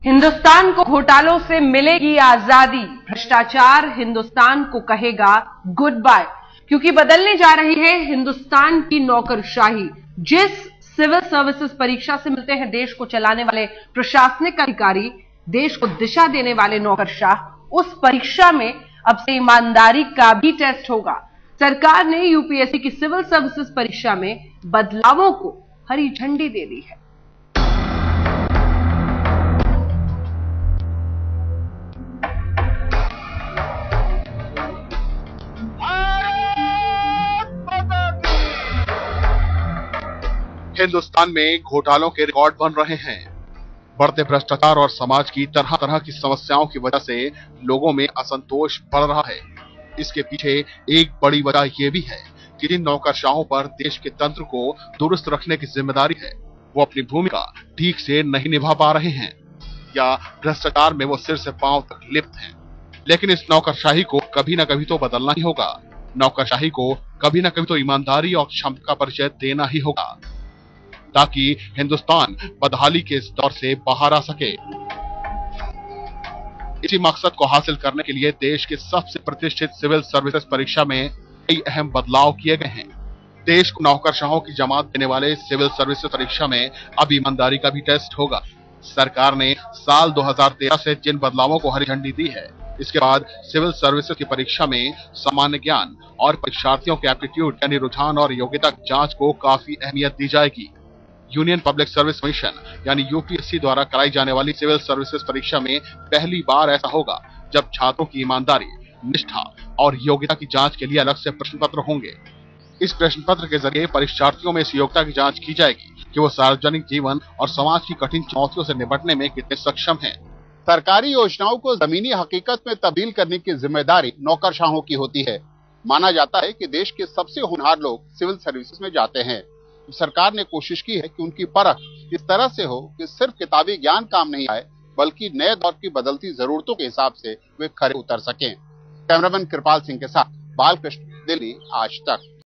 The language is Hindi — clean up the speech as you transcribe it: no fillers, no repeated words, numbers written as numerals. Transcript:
हिंदुस्तान को घोटालों से मिलेगी आजादी, भ्रष्टाचार हिंदुस्तान को कहेगा गुड बाय, क्योंकि बदलने जा रही है हिंदुस्तान की नौकरशाही। जिस सिविल सर्विसेज परीक्षा से मिलते हैं देश को चलाने वाले प्रशासनिक अधिकारी, देश को दिशा देने वाले नौकरशाह, उस परीक्षा में अब से ईमानदारी का भी टेस्ट होगा। सरकार ने यूपीएससी की सिविल सर्विसेज परीक्षा में बदलावों को हरी झंडी दे दी है। हिंदुस्तान में घोटालों के रिकॉर्ड बन रहे हैं। बढ़ते भ्रष्टाचार और समाज की तरह तरह की समस्याओं की वजह से लोगों में असंतोष बढ़ रहा है। इसके पीछे एक बड़ी वजह यह भी है कि जिन नौकरशाहों पर देश के तंत्र को दुरुस्त रखने की जिम्मेदारी है, वो अपनी भूमिका ठीक से नहीं निभा पा रहे हैं या भ्रष्टाचार में वो सिर से पांव तक लिप्त हैं। लेकिन इस नौकरशाही को कभी ना कभी तो बदलना ही होगा। नौकरशाही को कभी ना कभी तो ईमानदारी और क्षमता का परिचय देना ही होगा, ताकि हिंदुस्तान बदहाली के इस दौर से बाहर आ सके। इसी मकसद को हासिल करने के लिए देश के सबसे प्रतिष्ठित सिविल सर्विसेज परीक्षा में कई अहम बदलाव किए गए हैं। देश को नौकरशाहों की जमात देने वाले सिविल सर्विसेज परीक्षा में अब ईमानदारी का भी टेस्ट होगा। सरकार ने साल 2013 से जिन बदलावों को हरी झंडी दी है, इसके बाद सिविल सर्विसेज की परीक्षा में सामान्य ज्ञान और परीक्षार्थियों के एप्टीट्यूड यानी रुझान और योग्यता की जांच को काफी अहमियत दी जाएगी। यूनियन पब्लिक सर्विस कमीशन यानी यूपीएससी द्वारा कराई जाने वाली सिविल सर्विसेज परीक्षा में पहली बार ऐसा होगा जब छात्रों की ईमानदारी, निष्ठा और योग्यता की जांच के लिए अलग से प्रश्न पत्र होंगे। इस प्रश्न पत्र के जरिए परीक्षार्थियों में इस योग्यता की जांच की जाएगी कि वो सार्वजनिक जीवन और समाज की कठिन चुनौतियों से निपटने में कितने सक्षम हैं। सरकारी योजनाओं को जमीनी हकीकत में तब्दील करने की जिम्मेदारी नौकरशाहों की होती है। माना जाता है कि देश के सबसे होनहार लोग सिविल सर्विसेज में जाते हैं। सरकार ने कोशिश की है कि उनकी परख इस तरह से हो कि सिर्फ किताबी ज्ञान काम नहीं आए, बल्कि नए दौर की बदलती जरूरतों के हिसाब से वे खरे उतर सकें। कैमरामैन कृपाल सिंह के साथ बालकृष्ण, दिल्ली, आज तक।